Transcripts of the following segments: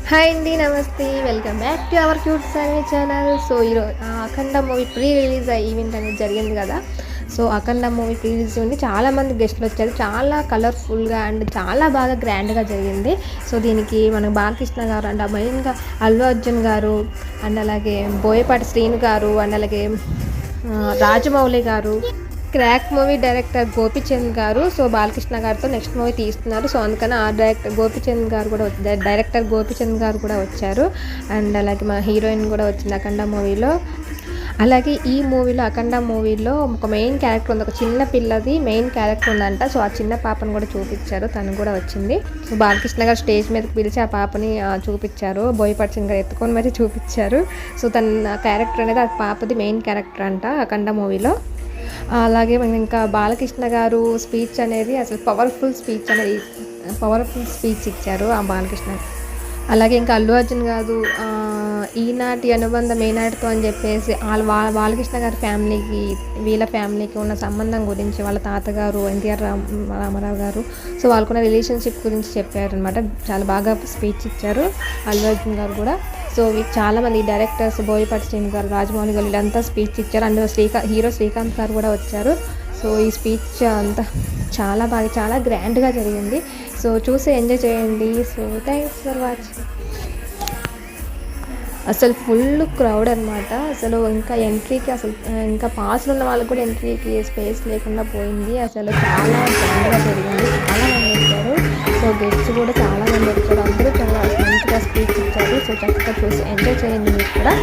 Hi అండి, నమస్తే. Welcome back to our cute sorry channel. So ఈరోజు అఖండ మూవీ ప్రీ రిలీజ్ ఈవెంట్ అనేది జరిగింది కదా. సో అఖండ మూవీ ప్రీ రిలీజ్ ఉండి చాలామంది గెస్టులు వచ్చారు. చాలా కలర్ఫుల్గా అండ్ చాలా బాగా గ్రాండ్గా జరిగింది. సో దీనికి మనకు బాలకృష్ణ గారు అండ్ మెయిన్గా అల్లు అర్జున్ గారు అండ్ అలాగే బోయపాటి శ్రీను గారు అండ్ అలాగే రాజమౌళి గారు, క్రాక్ మూవీ డైరెక్టర్ గోపిచంద్ గారు సో బాలకృష్ణ గారితో నెక్స్ట్ మూవీ తీస్తున్నారు. సో అందుకని ఆ గోపిచంద్ గారు కూడా డైరెక్టర్ గోపిచంద్ గారు కూడా వచ్చారు. అండ్ అలాగే మా హీరోయిన్ కూడా వచ్చింది అఖండ మూవీలో. అలాగే ఈ మూవీలో అఖండ మూవీలో ఒక మెయిన్ క్యారెక్టర్ ఉంది, ఒక చిన్న పిల్లది మెయిన్ క్యారెక్టర్ ఉందంట. సో ఆ చిన్న పాపను కూడా చూపించారు, తను కూడా వచ్చింది. సో బాలకృష్ణ గారు స్టేజ్ మీదకి పిలిచి ఆ పాపని చూపించారు, బోయపాటి సింగ్ గారు ఎత్తుకొని మరి చూపించారు. సో తన క్యారెక్టర్ అనేది ఆ పాపది మెయిన్ క్యారెక్టర్ అంట అఖండ మూవీలో. అలాగే ఇంకా బాలకృష్ణ గారు స్పీచ్ అనేది అసలు పవర్ఫుల్ స్పీచ్ ఇచ్చారు ఆ బాలకృష్ణ. అలాగే ఇంకా అల్లు అర్జున్ గారు ఈనాటి అనుబంధం ఏనాటితో అని చెప్పేసి బాలకృష్ణ గారి ఫ్యామిలీకి వీళ్ళ ఫ్యామిలీకి ఉన్న సంబంధం గురించి, వాళ్ళ తాతగారు ఎన్టీఆర్ రామారావు గారు సో వాళ్ళకున్న రిలేషన్షిప్ గురించి చెప్పారనమాట. చాలా బాగా స్పీచ్ ఇచ్చారు అల్లు అర్జున్ గారు కూడా. సో చాలామంది డైరెక్టర్స్ బోయపాటి శ్రీను గారు, రాజమౌళి గారు వీళ్ళంతా స్పీచ్ ఇచ్చారు. అందులో హీరో శ్రీకాంత్ గారు కూడా వచ్చారు. సో ఈ స్పీచ్ అంతా చాలా గ్రాండ్గా జరిగింది. సో చూసి ఎంజాయ్ చేయండి. So thanks for watching. అసలు ఫుల్ క్రౌడ్ అనమాట. అసలు ఇంకా ఎంట్రీకి ఇంకా పాస్లు ఉన్న వాళ్ళకి కూడా ఎంట్రీకి స్పేస్ లేకుండా పోయింది. అసలు చాలా గ్రాండ్గా జరిగింది, చాలా మంది వచ్చారు. సో గెస్ట్స్ కూడా చాలా మంది వచ్చారు. అందరూ చాలా మంచిగా స్పీచ్ ఇచ్చారు. సో చక్కగా చూసి ఎంజాయ్ చేయండి మీరు కూడా.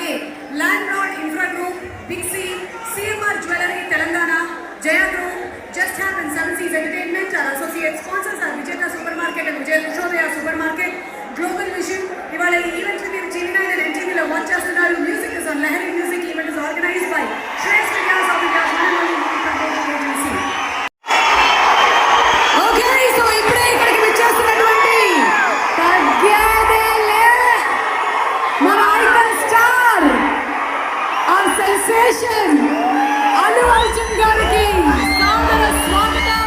అలాగే ల్యాండ్ లార్డ్ ఇన్ఫ్రా గ్రూప్, బిక్సీ, CMR jewellery Telangana, Jaya group, just happen, seven seas entertainment, our associate sponsors are Vijetha super market and Ushodaya super market, global vision. ఇవాళ ఈ ఈవెంట్ మీరు టీవీ9 అండ్ ఎన్టీవీలో వాచ్ చేస్తున్నారు. Music is on Lahari music. Event is organised by Shreshta Vidyas of India agency. Okay, so ఇప్పుడే ఇక్కడికి వచ్చేస్తున్నటువంటి తగ్గేదే లేదు మన icon star or sensation Allu Arjun గారికి సాదర స్వాగతం.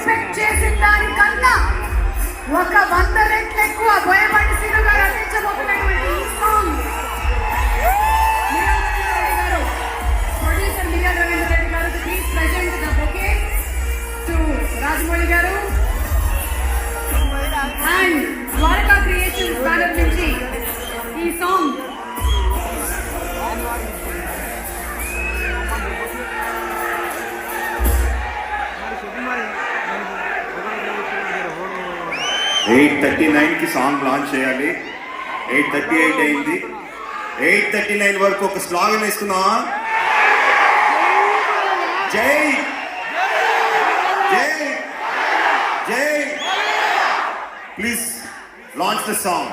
ఎక్స్పెక్ట్ చేసిన దానికన్నా ఒక 100 రెట్లు ఎక్కువ బోయపాటి శ్రీను గారు అందించబోతున్నటువంటి ఈ సాంగ్ ప్రొడ్యూసర్ మిరియా రవీంద్ర రెడ్డి గారు please present the bouquet to Rajamouli గారు అండ్ ద్వారకా క్రియేషన్స్ బ్యానర్ నుంచి ఈ సాంగ్ కి సాంగ్ లాంచ్ చేయాలి. 8:38 అయింది. 8:39 వరకు ఒక స్లోగన్ ఇస్తున్నావా? జై జై జై. Please launch the song.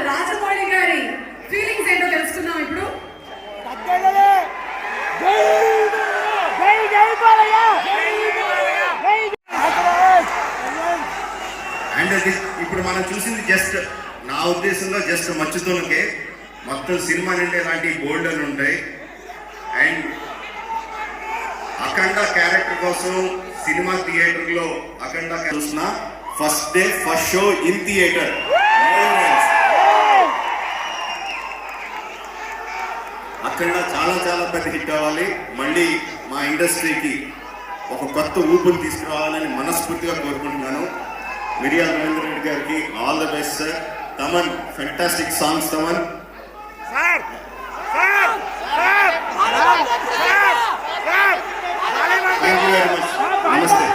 Rajamouli గారి ఫీలింగ్స్ ఏంటో తెలుసుకుందాం ఇప్పుడు. అండ్ ఇప్పుడు మనం చూసింది జస్ట్ నా ఉద్దేశంలో జస్ట్ మచ్చుతోనకే మొత్తం సినిమా నిండే లాంటి గోల్డెన్ ఉంటాయి. అండ్ అఖండ క్యారెక్టర్ కోసం సినిమా థియేటర్లో అఖండ చూసిన first day first show in theatre. అక్కడ చాలా చాలా పెద్ద హిట్ అవ్వాలి. మళ్ళీ మా ఇండస్ట్రీకి ఒక కొత్త ఊపుని తీసుకురావాలని మనస్ఫూర్తిగా కోరుకుంటున్నాను. మిరియా రవీంద్ర రెడ్డి గారికి all the best sir. Thaman fantastic songs Thaman. Thank you very much. నమస్తే.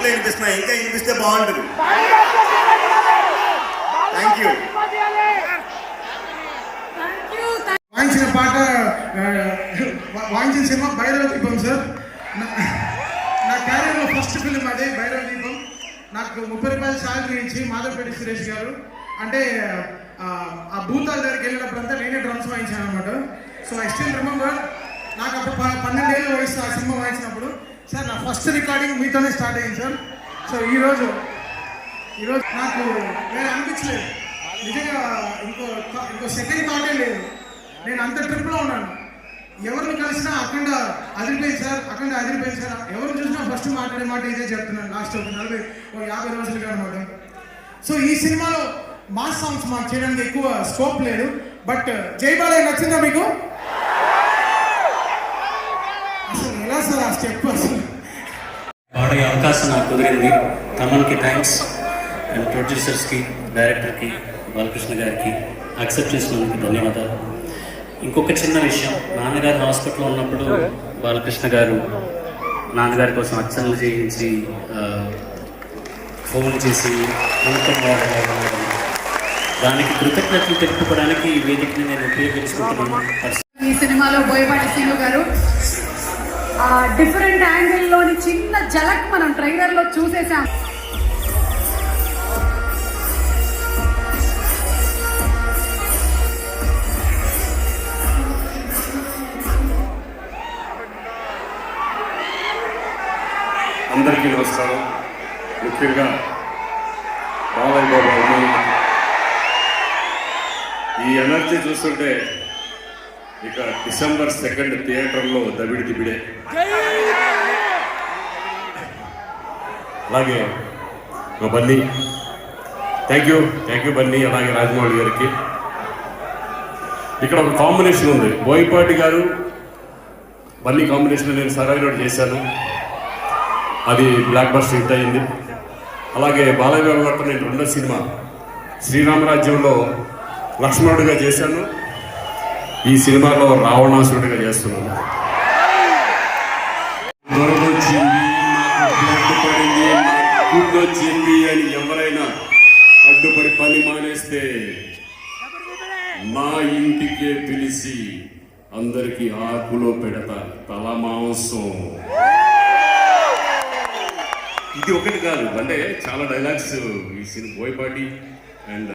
వినిపిస్తున్నా, ఇంకా వినిపిస్తే బాగుంటుంది. Thank you. వాయించిన పాట వాయించిన సినిమా భైరవ దీపం సార్. నా క్యారియర్లో ఫస్ట్ ఫిల్మ్ అదే భైరవ దీపం. నాకు 30 రూపాయల శాలరీ ఇచ్చి మాధవపేట సురేష్ గారు అంటే ఆ భూతాల దగ్గరికి వెళ్ళినప్పుడంతా నేనే డ్రమ్స్ వాయించాను అనమాట. So I still remember. నాకు అప్పుడు 12 ఏళ్ళ వయసు ఆ సినిమా వాయించినప్పుడు. సార్ నా ఫస్ట్ రికార్డింగ్ మీతోనే స్టార్ట్ అయింది సార్. సో ఈరోజు నాకు నేను అనిపించలేదు నిజంగా. ఇంకో సెకండ్ థాటే లేదు. నేను అంత ట్రిప్లో ఉన్నాను. ఎవరిని కలిసినా అఖండ అదిరిపోయింది సార్, అఖండ అదిరిపోయింది సార్. ఎవరిని చూసినా ఫస్ట్ మాట్లాడే మాట ఇదే చెప్తున్నాను. లాస్ట్ ఒక 50 రోజులుగా అనమాట. సో ఈ సినిమాలో మాస్ సాంగ్స్ మాకు చేయడానికి ఎక్కువ స్కోప్ లేదు. బట్ జై బాలయ్య నచ్చిందా మీకు? అసలు ఎలా సార్ ఆ స్టెప్ అసలు పాడే అవకాశం నాకు కుదిరింది. తమన్కి థ్యాంక్స్ అండ్ ప్రొడ్యూసర్స్కి, డైరెక్టర్కి, బాలకృష్ణ గారికి యాక్సెప్ట్ చేసినందుకు ధన్యవాదాలు. ఇంకొక చిన్న విషయం, నాన్నగారు హాస్పిటల్లో ఉన్నప్పుడు బాలకృష్ణ గారు నాన్నగారి కోసం అర్చనలు చేయించి ఫోన్ చేసి దానికి కృతజ్ఞతలు తెలుపుకోవడానికి ఈ వేదికని నేను ఉపయోగించుకుంటున్నాను. ఈ సినిమాలో బోయపాటి శ్రీను గారు డిఫరెంట్ యాంగిల్లోని చిన్న జలక్ మనం ట్రైలర్లో చూసేసాం. అందరికీ నమస్కారం. ముఖ్యంగా బాలయ్య బాబు అభిమానులు, ఈ ఎనర్జీ చూస్తుంటే ఇక December 2 థియేటర్లో దబిడి దిబిడే. అలాగే బన్నీ, థ్యాంక్ యూ బన్నీ. అలాగే రాజమౌళి గారికి. ఇక్కడ ఒక కాంబినేషన్ ఉంది, బోయపాటి గారు బన్నీ కాంబినేషన్. నేను సరైన చేశాను, అది బ్లాక్ బస్టర్ హిట్ అయింది. అలాగే బాలయ్య బాబు గారితో నేను రెండో సినిమా శ్రీరామరాజ్యంలో లక్ష్మణుడిగా చేశాను. ఈ సినిమాలో రావణాసురుడిగా చేస్తున్నాను. వచ్చింది అని ఎవరైనా అడ్డుపడి పని మానేస్తే మా ఇంటికే పిలిచి అందరికి ఆకులో పెడతా తల మాంసం. ఇది ఒకటి కాదు, అంటే చాలా డైలాగ్స్ ఈ cinema Boyapati and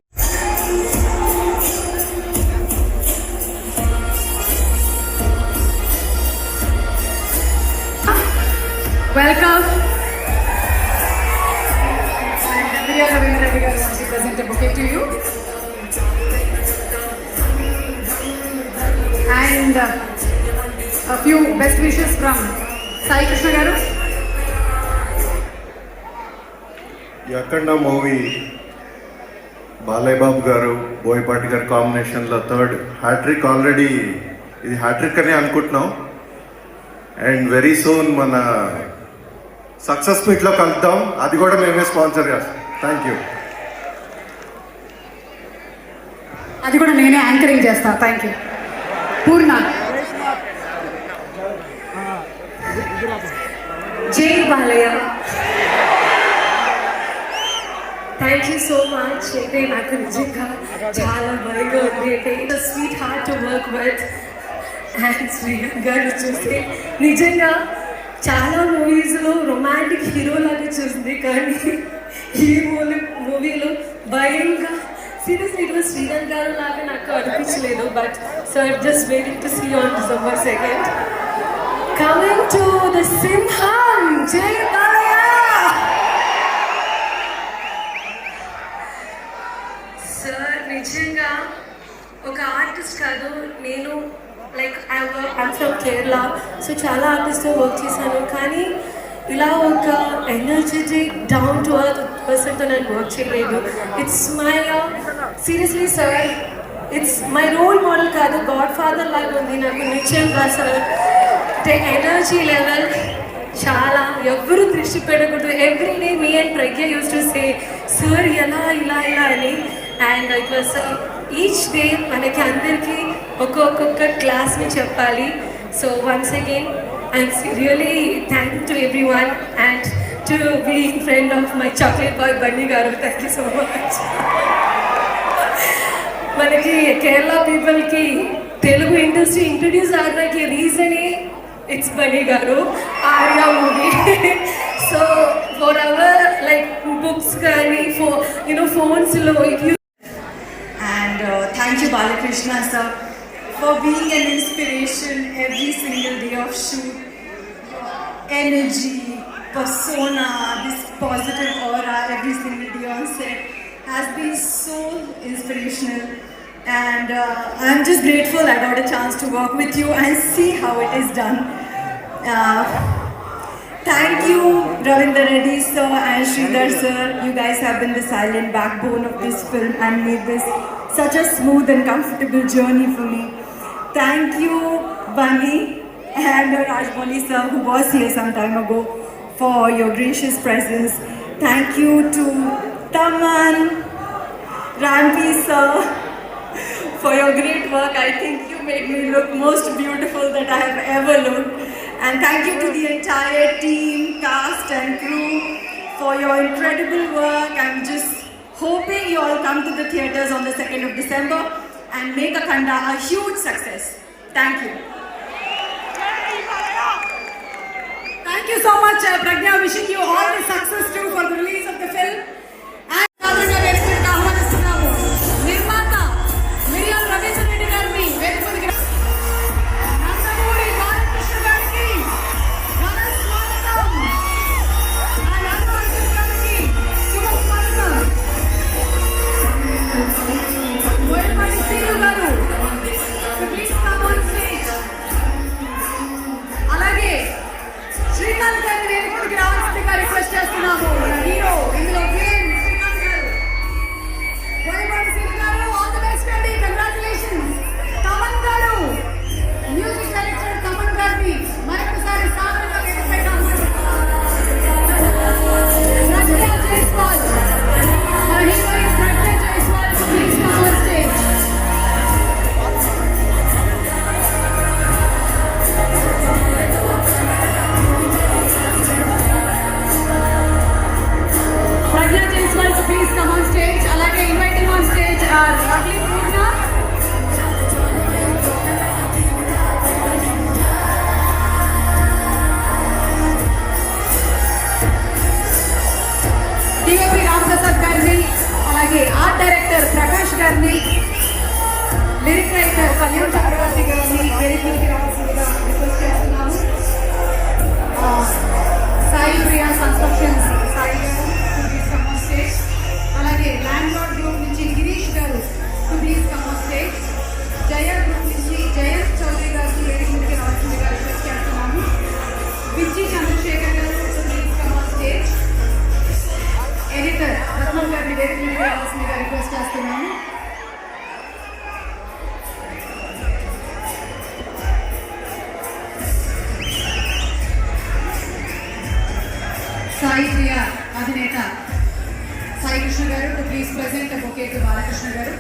Welcome. And Miriam Ravindra Reddy garu wants to present a bouquet to you. And a few best wishes from Sai Krishna garu. ఈ అఖండ మూవీ బాలయ్య బాబు గారు బోయపాటి గారు కాంబినేషన్లో థర్డ్ హ్యాట్రిక్. ఆల్రెడీ ఇది హ్యాట్రిక్ అని అనుకుంటున్నాం. అండ్ వెరీ సూన్ మన success మీట్లో కలుద్దాం. అది కూడా మేమే స్పాన్సర్ చేస్తాం. Thank you. అది కూడా నేనే యాంకరింగ్ చేస్తా. Thank you. పూర్ణ. జై Balayya. Thank you so much. అయితే నాకు నిజంగా చాలా భయంగా ఉంది. అంటే ఇంత sweetheart to work with and Srikanth గారిని చూస్తే నిజంగా చాలా మూవీస్లో రొమాంటిక్ హీరో లాగా చూసింది, కానీ ఈ మూవీలో భయంగా సీరియస్లీ ఇట్ వాజ్ శ్రీకాంత్ గారు లాగా నాకు అనిపించలేదు. But sir just waiting to see on December 2nd. Coming to the సింహం. జై బాలయ్య. సార్ నిజంగా ఒక ఆర్టిస్ట్ కాదు, నేను like I'm from Kerala, so చాలా ఆర్టిస్ట్తో వర్క్ చేశాను, కానీ ఇలా ఒక ఎనర్జెటిక్ డౌన్ టు అర్త్ పర్సన్తో నేను వర్క్ చేయలేదు. It's my seriously sir, it's my role model కాదు, గాడ్ ఫాదర్ లాగా ఉంది నాకు నిజంగా సార్. అంటే ఎనర్జీ లెవెల్ చాలా ఎవరు దృష్టి పెట్టకూడదు. Everyday me and Pragya used to say sir ఎలా ఇలా ఇలా అని. And it was each day మనకి అందరికీ ఒక్కొక్క క్లాస్ని చెప్పాలి. So once again I'm really thank to everyone and to be friend of my chocolate boy Bunny గారు. థ్యాంక్ యూ సో మచ్. మనకి కేరళ పీపుల్కి తెలుగు ఇండస్ట్రీ ఇంట్రడ్యూస్ అవడానికి రీజనే ఇట్స్ బన్నీ గారు, Arya movie. So for hour like books కానీ ఫోన్స్లో it. And thank you Balakrishna sir for being an inspiration every single day of shoot. Energy, persona, this positive aura every single day on set has been so inspirational. And I'm just grateful I got a chance to work with you and see how it is done. Thank you Ravindra Reddy sir and Sridhar sir. You guys have been the silent backbone of this film and made this such a smooth and comfortable journey for me. Thank you Bunny and Rajmoli sir who was here some time ago for your gracious presence. Thank you to Taman, Ramvi sir for your great work. I think you made me look most beautiful that I have ever looked. And thank you to the entire team, cast and crew for your incredible work. I'm just hoping you all come to the theatres on the 2nd of December and make Akhanda a huge success. Thank you. Thank you so much Pragya. Wishing you all the success too for the release of the film. And సాధారణంగా వేదికకు ఆహ్వానిస్తున్నాము నిర్మాత మిరియాల రవీంద్ర రెడ్డి గారిని వేదికకు నందమూరి బాలకృష్ణ గారికి ఘన స్వాగతం. and అల్లు అర్జున్ గారికి శుభ స్వాగతం. బోయపాటి శ్రీను గారు ప్లీజ్ కమ్ ఆన్ స్టేజ్. అలాగే శ్రీకాంత్ గారిని వేదికకు రావాల్సిందిగా రిక్వెస్ట్ చేస్తున్నాము. హీరో ఇందులో విలన్ శ్రీకాంత్ గారు. బోయపాటి శ్రీను గారు ఆల్ ది బెస్ట్ అండి. కంగ్రాచులేషన్స్. తమన్ గారు మ్యూజిక్ డైరెక్టర్ తమన్ గారిని మరొకసారి సాధారణ వేదికపై ప్రజ్ఞ జైస్వాల్ మా heroine Pragya Jaiswal please come on stage. Pragya Jaiswal to please come on stage. Alage inviting on stage our lovely Purna. అలాగే ఆర్ట్ డైరెక్టర్ ప్రకాష్ గారిని, లిరిక్ రైటర్ కళ్యాణ్ చక్రవర్తి గారిని వేదికకి రావాల్సిందిగా రిక్వెస్ట్ చేస్తున్నాము. సాయి ప్రియా కన్స్ట్రక్షన్స్ సాయి గారు to please come on stage. అలాగే ల్యాండ్ లార్డ్ గ్రూప్ నుంచి గిరీష్ గారు to please come on stage. Jaya group నుంచి జయంత్ చౌదరి గారికి వేదికకి రావాల్సిందిగా రిక్వెస్ట్ చేస్తున్నాము. విజి చంద్రశేఖర్ గారు to please come on stage. Editor Ratnam గారిని వేదికకి రావాల్సిందిగా రిక్వెస్ట్ చేస్తున్నాము. సాయి ప్రియ అధినేత సాయి కృష్ణ గారు to please present bouquet to Balakrishna గారు.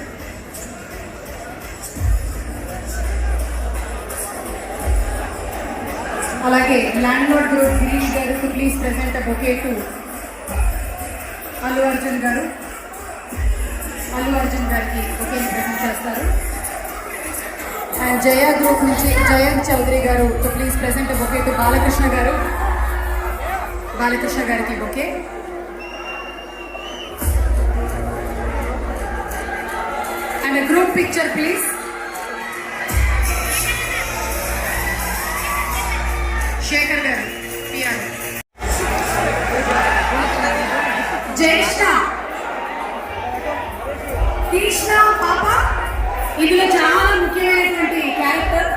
అలాగే ల్యాండ్ లార్డ్ గ్రూప్ గిరీష్ గారు to please present bouquet to Allu Arjun గారు. అల్లు అర్జున్ గారికి బొకేని ప్రెజెంట్ చేస్తారు. అండ్ జయ గ్రూప్ నుంచి జయంత్ చౌదరి గారు to please present bouquet to Balakrishna గారు. బాలకృష్ణ గారికి bouquet. And group picture please. Shekhar గారు పిఆర్. జ్యేష్ఠ కృష్ణ పాప ఇందులో చాలా ముఖ్యమైనటువంటి క్యారెక్టర్.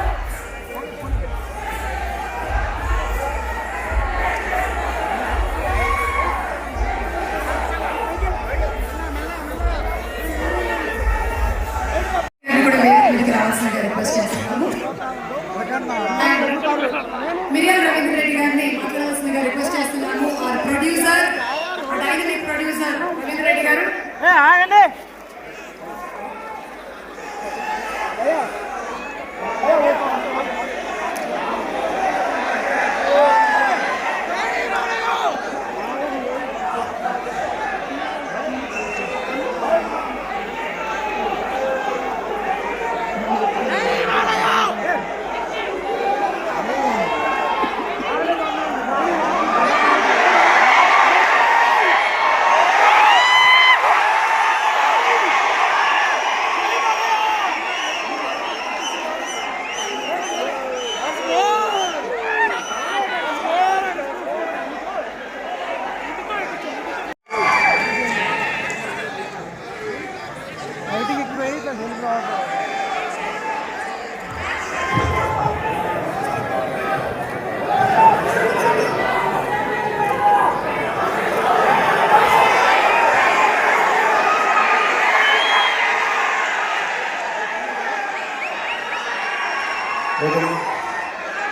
కూడా వేదికకి రావాల్సిందిగా రిక్వెస్ట్ చేస్తున్నాము. మిరియల్ రవీంద్ర రెడ్డి గారిని మాట్లాడాల్సిందిగా రిక్వెస్ట్ చేస్తున్నాము. Our producer, dynamic producer Ravindra Reddy గారు.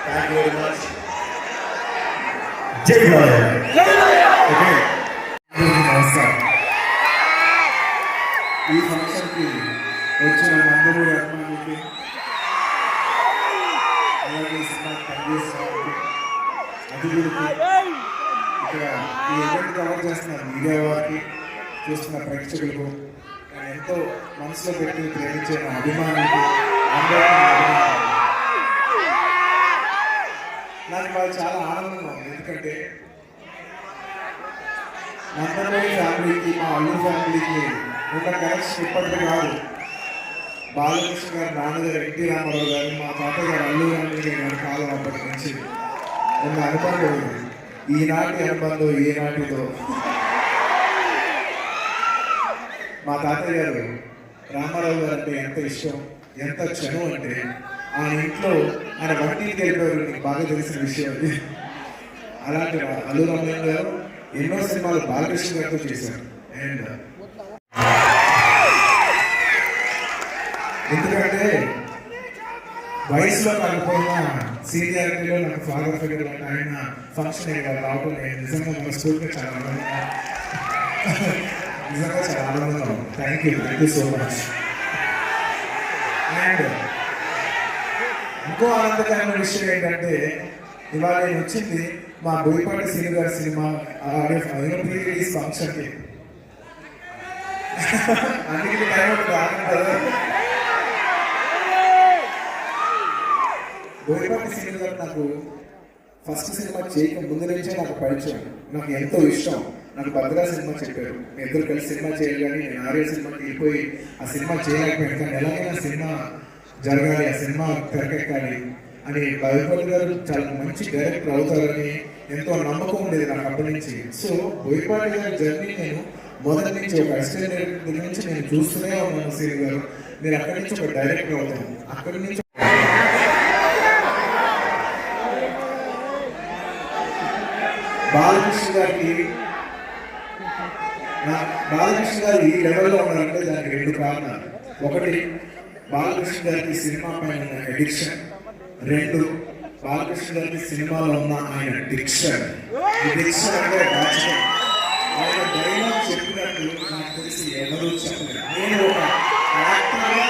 Thank you very much. Jai Hind. Okay. ఈ ఫంక్షన్కి వచ్చిన నందమూరి అభిమానులకి, అలాగే సినిమా పనిచేసిన అతిథులకి, ఇక్కడ ఈ ఈవెంట్ కవర్ చేస్తున్న మీడియా వారికి, చూస్తున్న ప్రేక్షకులకు, నేను ఎంతో మనసులో పెట్టి ప్రేమించే నా అభిమానులకి అందరికీ అభినందనలు. నాకు వాళ్ళు చాలా ఆనందంగా ఉంది. ఎందుకంటే నందమూరి ఫ్యామిలీకి, మా అల్లు ఫ్యామిలీకి ఉన్న కనెక్షన్ ఇప్పటికీ కాదు. బాలకృష్ణ గారు, నాన్నగారు ఎన్టీ రామారావు గారు, మా తాతగారు అల్లు రామలింగయ్య గారి కాలం అప్పటి నుంచి ఉన్న అనుబంధం ఈనాటి అనుబంధం ఏనాటిదో. మా తాతయ్య గారు రామారావు గారు అంటే ఎంత ఇష్టం, ఎంత చనువు అంటే ఆయన ఇంట్లో ఆయన వంటికి వెళ్ళిపోయారు. మీకు బాగా తెలిసిన విషయం అది. అలాంటి అల్లు రామలింగయ్య గారు ఎన్నో సినిమాలు బాలకృష్ణ గారితో చేశారు. అండ్ ఎందుకంటే వయసులో కాకపోయినా సీనియారిటీలో నాకు ఫాదర్ ఫిగర్ అంటే ఆయన ఫంక్షన్ రావడం నేను నిజంగా మన స్కూల్కి చాలా ఆనందంగా ఉంది. Thank you so much. And ఇంకో ఆనందకరమైన విషయం ఏంటంటే ఇవాళ నేను వచ్చింది మా బోయపాటి శ్రీను గారి సినిమా ప్రీ రిలీజ్ ఫంక్షన్కి. అందుకే టైం ఉంటుంది ఆనంద. బోయపాటి శ్రీను గారు నాకు ఫస్ట్ సినిమా చేయక ముందు నుంచే నాకు పరిచయం. నాకు ఎంతో ఇష్టం. నాకు భద్రా సినిమా చెప్పారు, మీ ఇద్దరు కలిసి సినిమా చేయాలి కానీ నేను ఆర్య సినిమాకి వెళ్ళిపోయి ఆ సినిమా చేయలేకపోయాను, కానీ ఎలాగైనా సినిమా జరగాలి, ఆ సినిమా తెరకెక్కాలి అని బోయపాటి గారు చాలా మంచి డైరెక్టర్ అవుతారని ఎంతో నమ్మకం ఉండేది నాకు అప్పటి నుంచి. సో బోయపాటి గారి జర్నీ నేను మొదటి నుంచి ఒక అసిస్టెంట్ డైరెక్టర్ దగ్గర నుంచి నేను చూస్తూనే ఉన్నాను. శ్రీ గారు నేను అక్కడి నుంచి ఒక డైరెక్టర్ అవుతాను, అక్కడి నుంచి బాలకృష్ణ గారు ఈ లెవెల్లో ఉన్నారంటే దానికి 2 కారణాలు. ఒకటి, బాలకృష్ణ గారికి సినిమా పైన ఉన్న అడిక్షన్. 2, బాలకృష్ణ గారికి సినిమాలో ఉన్న ఆయన డిక్షన్. ఈ డిక్షన్ అంటే వాచకం. ఆయన డైలాగ్ చెప్పినట్టు నాకు తెలిసి ఎవరు చెప్పలేదు. నేను ఒక యాక్టర్గా,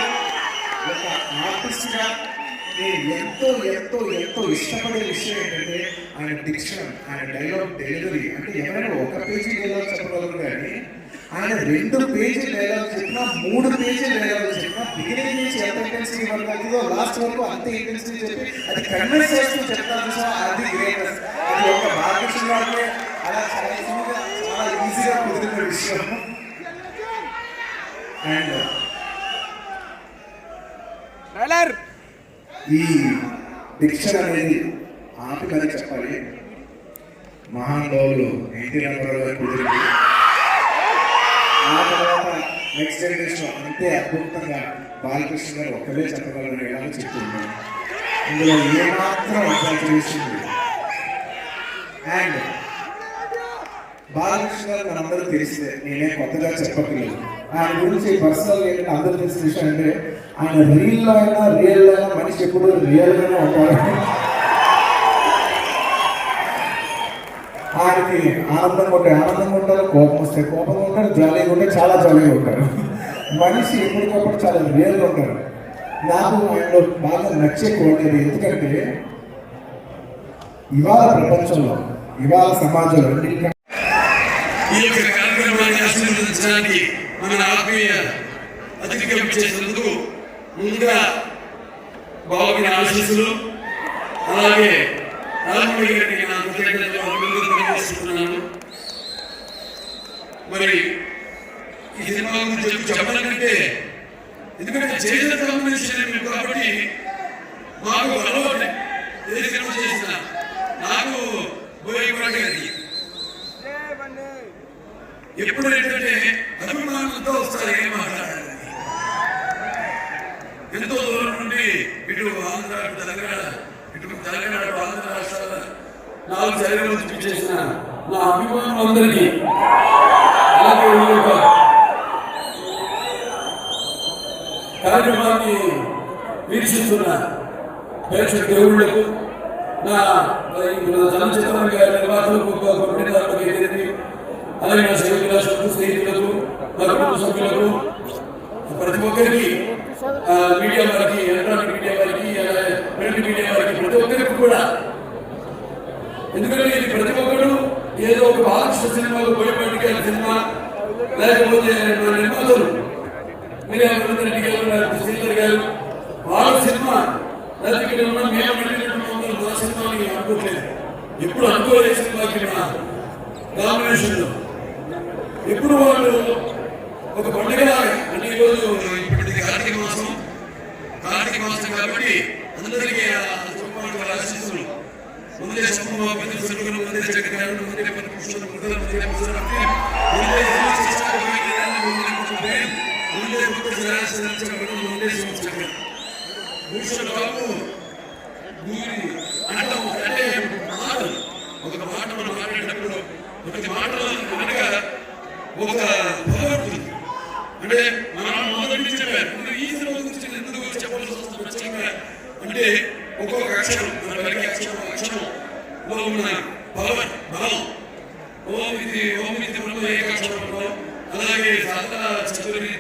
ఒక ఆర్టిస్ట్గా నేను ఎంతో ఎంతో ఎంతో ఇష్టపడే విషయం ఏంటంటే ఆయన డిక్షన్, ఆయన డైలాగ్ డెలివరీ. అంటే ఎవరైనా 1 పేజీ డైలాగ్ చెప్పగలరు, కానీ ఆయన 2 పేజీ డైలాగ్ చెప్పినా, 3 పేజీ డైలాగ్ చెప్పినా, బిగినింగ్ నుంచి ఎంత ఇంటెన్సిటీ వర్క్ అవుతుందో లాస్ట్ వరకు అంతే ఇంటెన్సిటీ చెప్పి అది కన్విన్స్ చేస్తూ చెప్తాను. సో అది గ్రేట్నెస్. అది ఒక బాలకృష్ణ గారికి అలా చాలా ఈజీగా కుదిరిన విషయం. అండ్ ఈ డిక్షన్ అనేది ఆపికని చెప్పాలి. మహానుభావులు ఎన్టీ రామారావు గారు కుదిరింది. ఆ తర్వాత నెక్స్ట్ జనరేషన్ అంతే అద్భుతంగా బాలకృష్ణ గారు ఒక్కరే చెప్పగలరు ఎలా చెప్తున్నారు. ఇందులో ఏమాత్రం ఎగ్జాజరేషన్ లేదు. అండ్ బాలకృష్ణ గారు మనందరూ తెలిస్తే నేనే కొత్తగా చెప్పట్లేదు. ఆయన గురించి పర్సనల్ ఏంటంటే అందరూ తెలిసిన విషయం అంటే ఆయన రియల్లో అయినా మనిషి ఎప్పుడు రియల్గానే ఉంటారు. ఆయనకి ఆనందంగా ఉంటారు, కోపం వస్తే కోపంగా ఉంటారు, జాలీగా ఉంటే చాలా జాలీగా ఉంటారు. మనిషి ఎప్పటికప్పుడు చాలా రియల్గా ఉంటారు. నాకు ఆయనలో బాగా నచ్చే క్వాలిటీ ఎందుకంటే ఇవాళ ప్రపంచంలో, ఇవాళ సమాజంలో ఈ యొక్క కార్యక్రమాన్ని ఆశీర్వదించడానికి మన ఆత్మీయ అతిథిగా చేసినందుకు ముందుగా బాబుని ఆశీస్సులు, అలాగే రాజమౌళి గారికి నా కృతజ్ఞతలు తెలియజేస్తున్నాను. మరి ఈ సినిమా గురించి చెప్పాలంటే ఎందుకంటే చేసిన కాంబినేషన్ కాబట్టి మాకు అలవాటు ఏ సినిమా చేసిన నాకు బోయపాటి గారికి ఎప్పుడు ఏంటంటే అభిమానంతో వస్తారు, ఏం మాట్లాడాలి. ఎంతో దూరం నుండి ఇటు ఆంధ్ర, తెలంగాణ, ఆంధ్ర రాష్ట్రాల 4 శరీరాలు చూపించేసిన నా అభిమానులందరికీ, అలాగే ఈ యొక్క కార్యక్రమాన్ని వీక్షిస్తున్న ప్రేక్షక దేవుళ్లకు, నా చలనచిత్ర నిర్మాతలకు, పంపిణీదారులకు, అలాగే నా శ్రేయభిలాషులకు, స్నేహితులకు, నా కుటుంబ సభ్యులకు, ప్రతి ఒక్కరికి, మీడియా వారికి, ఎలక్ట్రానిక్ మీడియా వారికి, ప్రింట్ మీడియా వారికి, ప్రతి ఒక్కరికి కూడా. ఎందుకంటే ఇది ప్రతి ఒక్కరు ఏదో ఒక బాలకృష్ణ సినిమాకు బోయపాటి గారి సినిమా, లేకపోతే మన నిర్మాతలు మీడియా రెడ్డి గారు, శ్రీధర్ గారు వాళ్ళ సినిమా, లేకపోతే ఇక్కడ ఉన్న మేము వెళ్ళినటువంటి మా సినిమాని అనుకోవట్లేదు. ఎప్పుడు అనుకోలేదు సినిమాకి మా కాంబినేషన్లో. ఎప్పుడు వాళ్ళు ఒక పండుగ అంటే ఈరోజు ఇప్పటిది కార్తీక మాసం కాబట్టి అందరికీ ఆశిస్తులు ముందే ముందే చక్రాలు ముందే ఒక మాట మనం మాట్లాడేటప్పుడు ప్రతి మాటలో అనగా ఒక భగవంతుడు అంటే మనం మొదటి నుంచి చెప్పారు. ఈ సినిమా గురించి ఎందుకు చెప్పాల్సి వస్తుంది అంటే ఒక్కొక్క అక్షరం, మన పలికే అక్షరంలో ఉన్న బలం, ఓం ఇది బ్రహ్మ ఏకాక్షరంలో, అలాగే సాధన చతుర్వి